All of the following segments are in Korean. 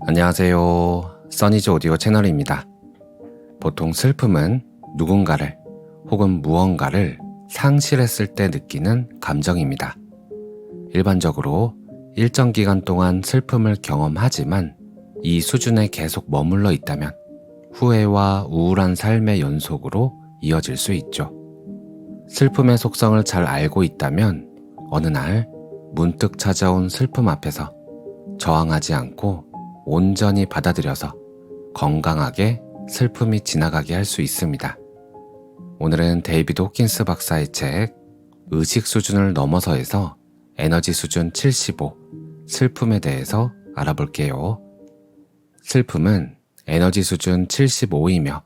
안녕하세요. 써니즈 오디오 채널입니다. 보통 슬픔은 누군가를 혹은 무언가를 상실했을 때 느끼는 감정입니다. 일반적으로 일정 기간 동안 슬픔을 경험하지만 이 수준에 계속 머물러 있다면 후회와 우울한 삶의 연속으로 이어질 수 있죠. 슬픔의 속성을 잘 알고 있다면 어느 날 문득 찾아온 슬픔 앞에서 저항하지 않고 온전히 받아들여서 건강하게 슬픔이 지나가게 할 수 있습니다. 오늘은 데이비드 호킨스 박사의 책 의식 수준을 넘어서에서 에너지 수준 75 슬픔에 대해서 알아볼게요. 슬픔은 에너지 수준 75이며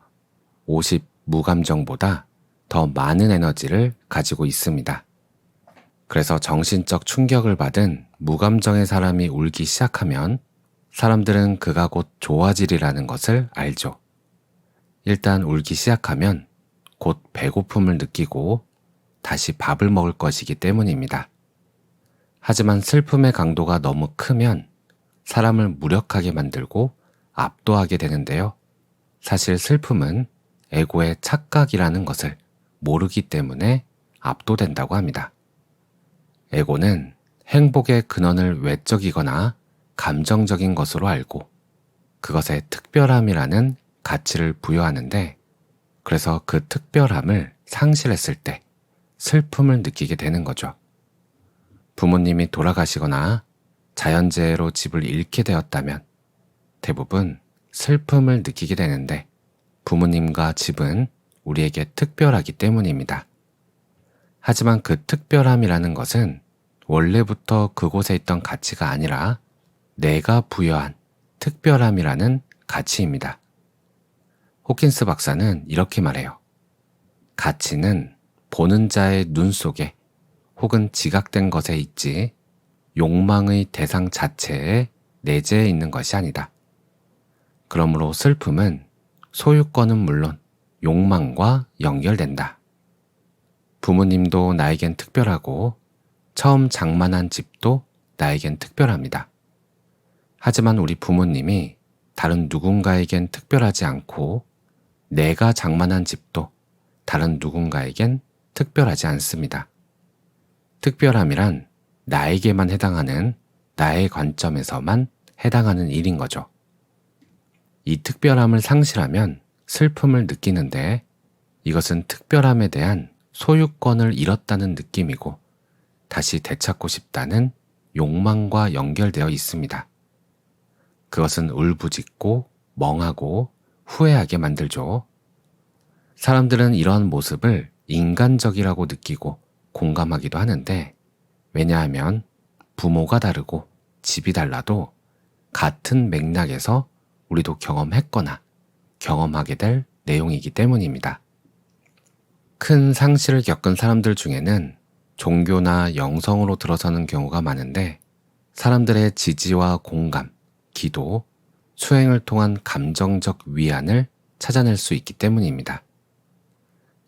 50 무감정보다 더 많은 에너지를 가지고 있습니다. 그래서 정신적 충격을 받은 무감정의 사람이 울기 시작하면 사람들은 그가 곧 좋아지리라는 것을 알죠. 일단 울기 시작하면 곧 배고픔을 느끼고 다시 밥을 먹을 것이기 때문입니다. 하지만 슬픔의 강도가 너무 크면 사람을 무력하게 만들고 압도하게 되는데요. 사실 슬픔은 에고의 착각이라는 것을 모르기 때문에 압도된다고 합니다. 에고는 행복의 근원을 외적이거나 감정적인 것으로 알고 그것에 특별함이라는 가치를 부여하는데, 그래서 그 특별함을 상실했을 때 슬픔을 느끼게 되는 거죠. 부모님이 돌아가시거나 자연재해로 집을 잃게 되었다면 대부분 슬픔을 느끼게 되는데, 부모님과 집은 우리에게 특별하기 때문입니다. 하지만 그 특별함이라는 것은 원래부터 그곳에 있던 가치가 아니라 내가 부여한 특별함이라는 가치입니다. 호킨스 박사는 이렇게 말해요. 가치는 보는 자의 눈 속에 혹은 지각된 것에 있지 욕망의 대상 자체에 내재해 있는 것이 아니다. 그러므로 슬픔은 소유권은 물론 욕망과 연결된다. 부모님도 나에겐 특별하고 처음 장만한 집도 나에겐 특별합니다. 하지만 우리 부모님이 다른 누군가에겐 특별하지 않고 내가 장만한 집도 다른 누군가에겐 특별하지 않습니다. 특별함이란 나에게만 해당하는, 나의 관점에서만 해당하는 일인 거죠. 이 특별함을 상실하면 슬픔을 느끼는데, 이것은 특별함에 대한 소유권을 잃었다는 느낌이고 다시 되찾고 싶다는 욕망과 연결되어 있습니다. 그것은 울부짖고 멍하고 후회하게 만들죠. 사람들은 이러한 모습을 인간적이라고 느끼고 공감하기도 하는데, 왜냐하면 부모가 다르고 집이 달라도 같은 맥락에서 우리도 경험했거나 경험하게 될 내용이기 때문입니다. 큰 상실을 겪은 사람들 중에는 종교나 영성으로 들어서는 경우가 많은데, 사람들의 지지와 공감, 기도, 수행을 통한 감정적 위안을 찾아낼 수 있기 때문입니다.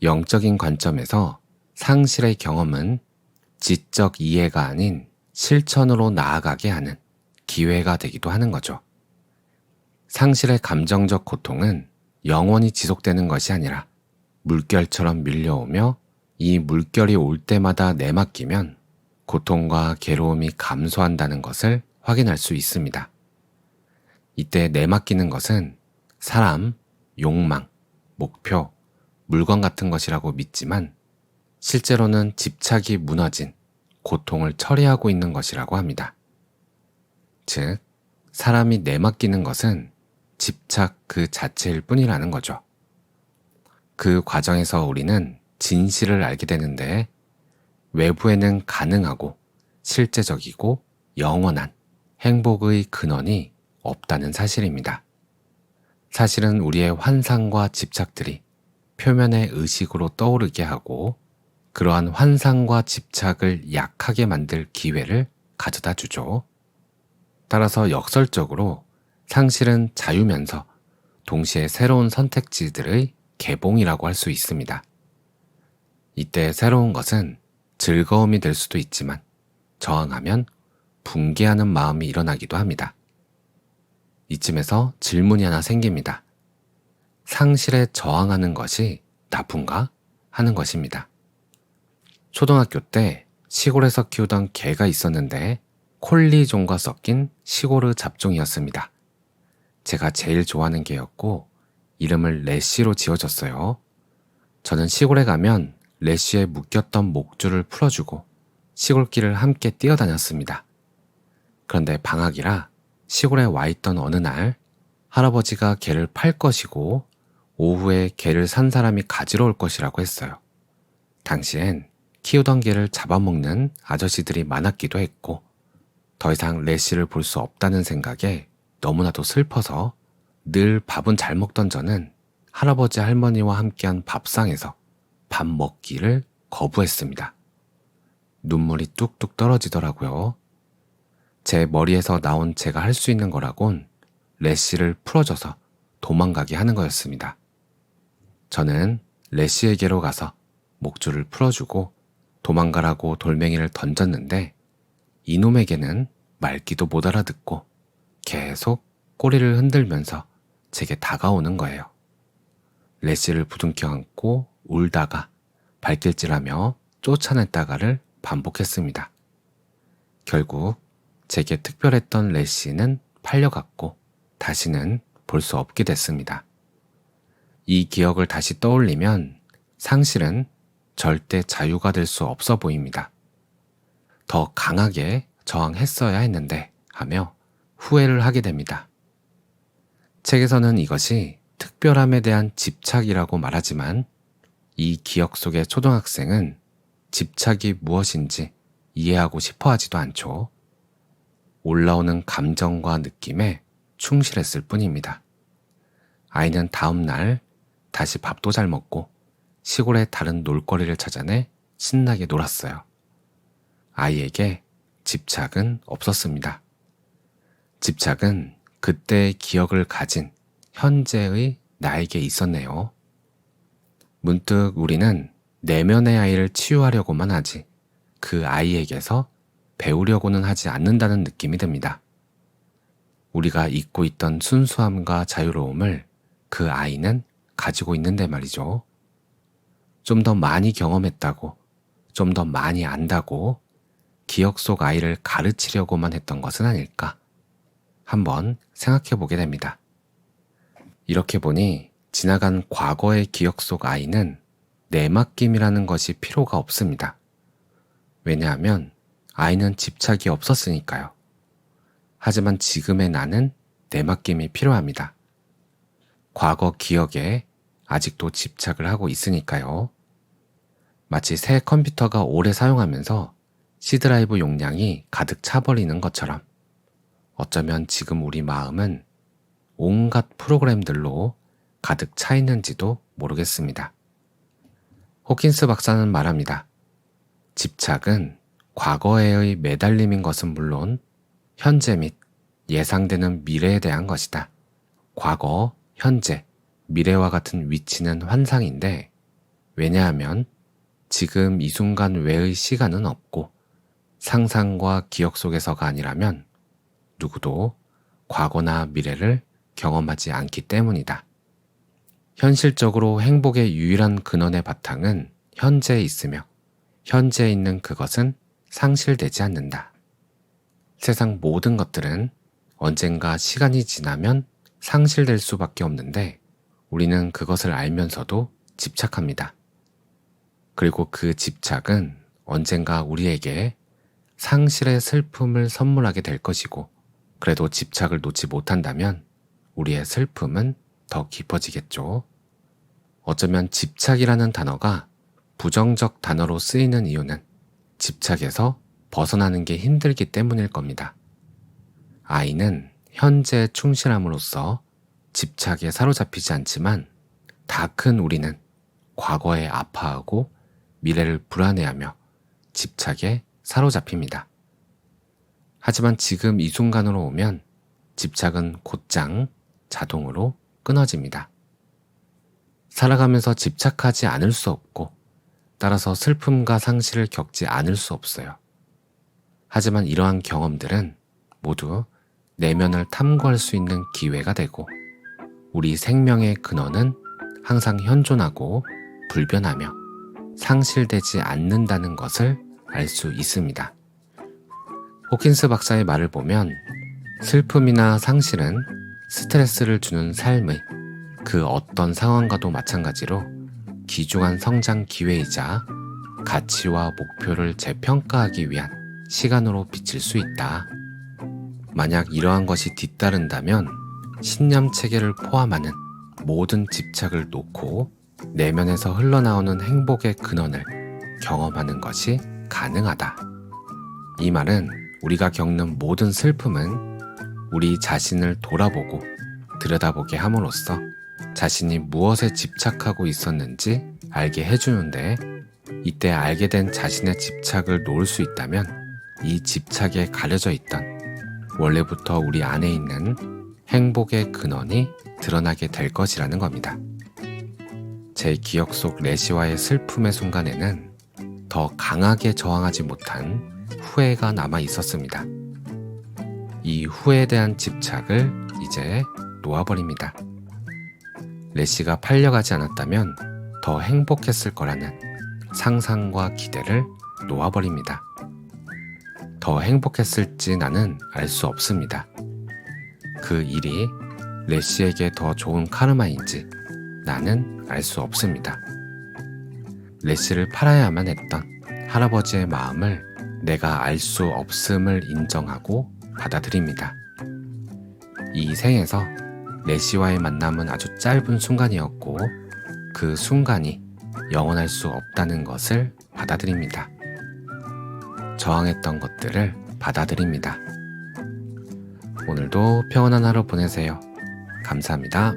영적인 관점에서 상실의 경험은 지적 이해가 아닌 실천으로 나아가게 하는 기회가 되기도 하는 거죠. 상실의 감정적 고통은 영원히 지속되는 것이 아니라 물결처럼 밀려오며, 이 물결이 올 때마다 내맡기면 고통과 괴로움이 감소한다는 것을 확인할 수 있습니다. 이때 내맡기는 것은 사람, 욕망, 목표, 물건 같은 것이라고 믿지만 실제로는 집착이 무너진 고통을 처리하고 있는 것이라고 합니다. 즉, 사람이 내맡기는 것은 집착 그 자체일 뿐이라는 거죠. 그 과정에서 우리는 진실을 알게 되는데, 외부에는 가능하고 실제적이고 영원한 행복의 근원이 없다는 사실입니다. 사실은 우리의 환상과 집착들이 표면의 의식으로 떠오르게 하고 그러한 환상과 집착을 약하게 만들 기회를 가져다 주죠. 따라서 역설적으로 상실은 자유면서 동시에 새로운 선택지들의 개봉이라고 할 수 있습니다. 이때 새로운 것은 즐거움이 될 수도 있지만 저항하면 붕괴하는 마음이 일어나기도 합니다. 이쯤에서 질문이 하나 생깁니다. 상실에 저항하는 것이 나쁜가? 하는 것입니다. 초등학교 때 시골에서 키우던 개가 있었는데 콜리종과 섞인 시골의 잡종이었습니다. 제가 제일 좋아하는 개였고 이름을 레시로 지어줬어요. 저는 시골에 가면 레시에 묶였던 목줄을 풀어주고 시골길을 함께 뛰어다녔습니다. 그런데 방학이라 시골에 와 있던 어느 날 할아버지가 개를 팔 것이고 오후에 개를 산 사람이 가지러 올 것이라고 했어요. 당시엔 키우던 개를 잡아먹는 아저씨들이 많았기도 했고 더 이상 레시를 볼 수 없다는 생각에 너무나도 슬퍼서 늘 밥은 잘 먹던 저는 할아버지 할머니와 함께한 밥상에서 밥 먹기를 거부했습니다. 눈물이 뚝뚝 떨어지더라고요. 제 머리에서 나온 제가 할 수 있는 거라곤 레시를 풀어줘서 도망가게 하는 거였습니다. 저는 레시에게로 가서 목줄을 풀어주고 도망가라고 돌멩이를 던졌는데 이놈에게는 말귀도 못 알아듣고 계속 꼬리를 흔들면서 제게 다가오는 거예요. 레시를 부둥켜 안고 울다가 발길질하며 쫓아냈다가를 반복했습니다. 결국 제게 특별했던 레시는 팔려갔고 다시는 볼 수 없게 됐습니다. 이 기억을 다시 떠올리면 상실은 절대 자유가 될 수 없어 보입니다. 더 강하게 저항했어야 했는데 하며 후회를 하게 됩니다. 책에서는 이것이 특별함에 대한 집착이라고 말하지만 이 기억 속의 초등학생은 집착이 무엇인지 이해하고 싶어 하지도 않죠. 올라오는 감정과 느낌에 충실했을 뿐입니다. 아이는 다음 날 다시 밥도 잘 먹고 시골의 다른 놀거리를 찾아내 신나게 놀았어요. 아이에게 집착은 없었습니다. 집착은 그때의 기억을 가진 현재의 나에게 있었네요. 문득 우리는 내면의 아이를 치유하려고만 하지 그 아이에게서 배우려고는 하지 않는다는 느낌이 듭니다. 우리가 잊고 있던 순수함과 자유로움을 그 아이는 가지고 있는데 말이죠. 좀 더 많이 경험했다고, 좀 더 많이 안다고 기억 속 아이를 가르치려고만 했던 것은 아닐까? 한번 생각해 보게 됩니다. 이렇게 보니 지나간 과거의 기억 속 아이는 내맡김이라는 것이 필요가 없습니다. 왜냐하면 아이는 집착이 없었으니까요. 하지만 지금의 나는 내맡김이 필요합니다. 과거 기억에 아직도 집착을 하고 있으니까요. 마치 새 컴퓨터가 오래 사용하면서 C드라이브 용량이 가득 차버리는 것처럼 어쩌면 지금 우리 마음은 온갖 프로그램들로 가득 차 있는지도 모르겠습니다. 호킨스 박사는 말합니다. 집착은 과거에의 매달림인 것은 물론 현재 및 예상되는 미래에 대한 것이다. 과거, 현재, 미래와 같은 위치는 환상인데 왜냐하면 지금 이 순간 외의 시간은 없고 상상과 기억 속에서가 아니라면 누구도 과거나 미래를 경험하지 않기 때문이다. 현실적으로 행복의 유일한 근원의 바탕은 현재에 있으며 현재에 있는 그것은 상실되지 않는다. 세상 모든 것들은 언젠가 시간이 지나면 상실될 수밖에 없는데 우리는 그것을 알면서도 집착합니다. 그리고 그 집착은 언젠가 우리에게 상실의 슬픔을 선물하게 될 것이고 그래도 집착을 놓지 못한다면 우리의 슬픔은 더 깊어지겠죠. 어쩌면 집착이라는 단어가 부정적 단어로 쓰이는 이유는 집착에서 벗어나는 게 힘들기 때문일 겁니다. 아이는 현재에 충실함으로써 집착에 사로잡히지 않지만 다 큰 우리는 과거에 아파하고 미래를 불안해하며 집착에 사로잡힙니다. 하지만 지금 이 순간으로 오면 집착은 곧장 자동으로 끊어집니다. 살아가면서 집착하지 않을 수 없고 따라서 슬픔과 상실을 겪지 않을 수 없어요. 하지만 이러한 경험들은 모두 내면을 탐구할 수 있는 기회가 되고 우리 생명의 근원은 항상 현존하고 불변하며 상실되지 않는다는 것을 알 수 있습니다. 호킨스 박사의 말을 보면 슬픔이나 상실은 스트레스를 주는 삶의 그 어떤 상황과도 마찬가지로 귀중한 성장 기회이자 가치와 목표를 재평가하기 위한 시간으로 비칠 수 있다. 만약 이러한 것이 뒤따른다면 신념 체계를 포함하는 모든 집착을 놓고 내면에서 흘러나오는 행복의 근원을 경험하는 것이 가능하다. 이 말은 우리가 겪는 모든 슬픔은 우리 자신을 돌아보고 들여다보게 함으로써 자신이 무엇에 집착하고 있었는지 알게 해주는데, 이때 알게 된 자신의 집착을 놓을 수 있다면 이 집착에 가려져 있던 원래부터 우리 안에 있는 행복의 근원이 드러나게 될 것이라는 겁니다. 제 기억 속 레시와의 슬픔의 순간에는 더 강하게 저항하지 못한 후회가 남아 있었습니다. 이 후회에 대한 집착을 이제 놓아버립니다. 레시가 팔려가지 않았다면 더 행복했을 거라는 상상과 기대를 놓아버립니다. 더 행복했을지 나는 알 수 없습니다. 그 일이 레시에게 더 좋은 카르마인지 나는 알 수 없습니다. 레시를 팔아야만 했던 할아버지의 마음을 내가 알 수 없음을 인정하고 받아들입니다. 이 생에서 레시와의 만남은 아주 짧은 순간이었고 그 순간이 영원할 수 없다는 것을 받아들입니다. 저항했던 것들을 받아들입니다. 오늘도 평온한 하루 보내세요. 감사합니다.